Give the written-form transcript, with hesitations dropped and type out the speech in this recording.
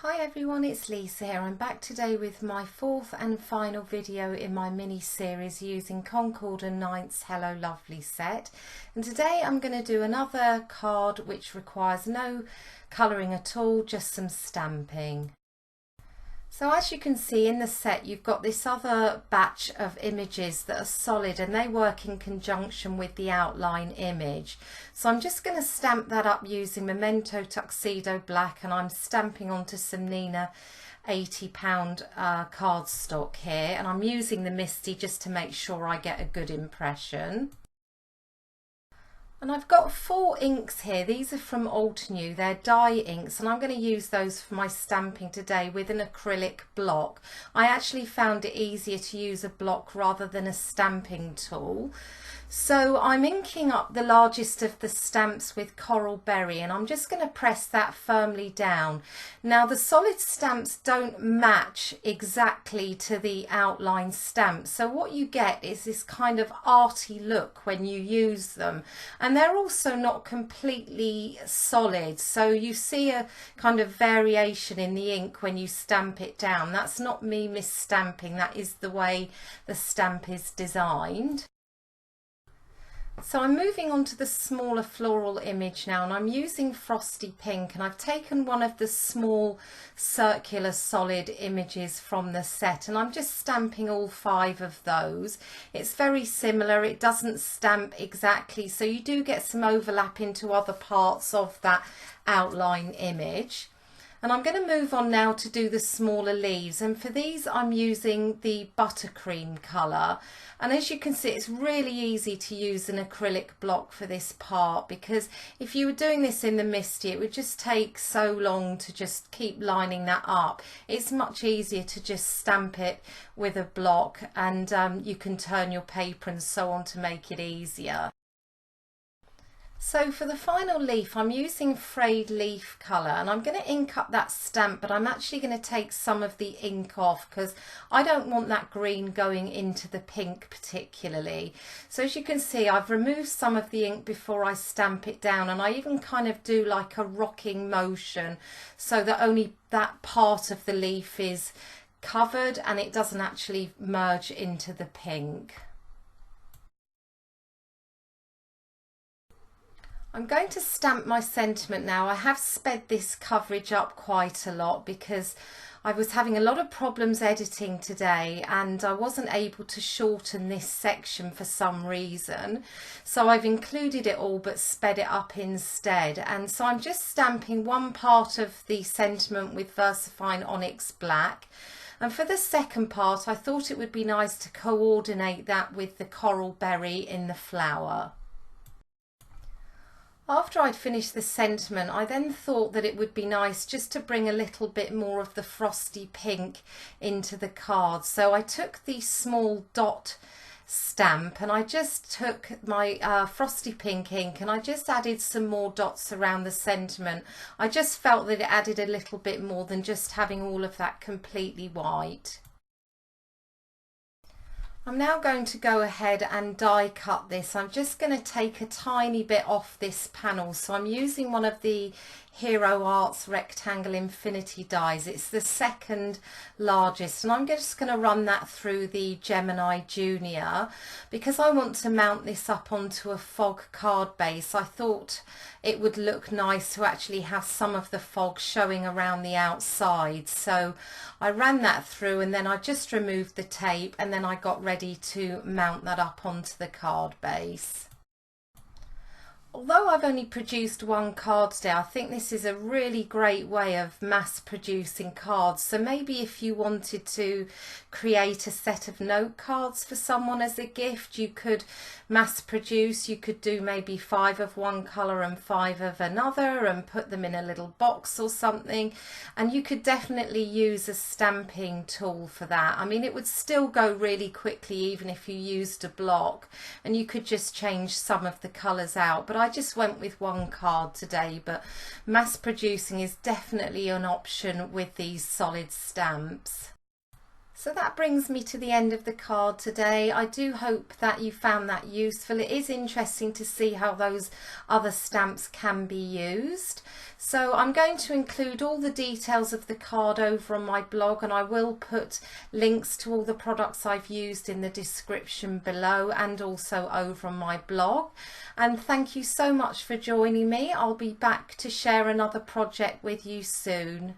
Hi everyone, it's Lisa here. I'm back today with my fourth and final video in my mini series using Concord 9th's Hello Lovely set. And today I'm going to do another card which requires no colouring at all, just some stamping. So as you can see in the set, you've got this other batch of images that are solid and they work in conjunction with the outline image. So I'm just going to stamp that up using Memento Tuxedo Black, and I'm stamping onto some Neenah £80 cardstock here, and I'm using the Misty just to make sure I get a good impression. And I've got 4 inks here. These are from Altenew. They're dye inks, and I'm going to use those for my stamping today with an acrylic block. I actually found it easier to use a block rather than a stamping tool. So I'm inking up the largest of the stamps with Coral Berry, and I'm just going to press that firmly down. Now the solid stamps don't match exactly to the outline stamps, so what you get is this kind of arty look when you use them, and they're also not completely solid, so you see a kind of variation in the ink when you stamp it down. That's not me misstamping, that is the way the stamp is designed. So I'm moving on to the smaller floral image now, and I'm using Frosty Pink, and I've taken one of the small circular solid images from the set, and I'm just stamping all 5 of those. It's very similar, it doesn't stamp exactly, so you do get some overlap into other parts of that outline image. And I'm going to move on now to do the smaller leaves, and for these I'm using the Buttercream colour, and as you can see it's really easy to use an acrylic block for this part, because if you were doing this in the Misty it would just take so long to just keep lining that up. It's much easier to just stamp it with a block, and you can turn your paper and so on to make it easier. So for the final leaf I'm using frayed leaf colour, and I'm going to ink up that stamp, but I'm actually going to take some of the ink off because I don't want that green going into the pink particularly. So as you can see I've removed some of the ink before I stamp it down, and I even kind of do like a rocking motion so that only that part of the leaf is covered and it doesn't actually merge into the pink. I'm going to stamp my sentiment now. I have sped this coverage up quite a lot because I was having a lot of problems editing today and I wasn't able to shorten this section for some reason. So I've included it all but sped it up instead. And so I'm just stamping one part of the sentiment with VersaFine ONYX Black. And for the second part I thought it would be nice to coordinate that with the Coral Berry in the flower. After I'd finished the sentiment, I then thought that it would be nice just to bring a little bit more of the frosty pink into the card. So I took the small dot stamp and I just took my frosty pink ink and I just added some more dots around the sentiment. I just felt that it added a little bit more than just having all of that completely white. I'm now going to go ahead and die cut this. I'm just going to take a tiny bit off this panel. So I'm using one of the Hero Arts Rectangle Infinity dies. It's the second largest, and I'm just going to run that through the Gemini Junior because I want to mount this up onto a fog card base. I thought it would look nice to actually have some of the fog showing around the outside. So I ran that through and then I just removed the tape, and then I got ready to mount that up onto the card base. Although I've only produced 1 card today, I think this is a really great way of mass producing cards. So maybe if you wanted to create a set of note cards for someone as a gift, you could mass produce. You could do maybe 5 of one colour and 5 of another and put them in a little box or something. And you could definitely use a stamping tool for that. I mean, it would still go really quickly even if you used a block, and you could just change some of the colours out. But I just went with 1 card today, but mass producing is definitely an option with these solid stamps. So that brings me to the end of the card today. I do hope that you found that useful. It is interesting to see how those other stamps can be used. So I'm going to include all the details of the card over on my blog, and I will put links to all the products I've used in the description below and also over on my blog. And thank you so much for joining me. I'll be back to share another project with you soon.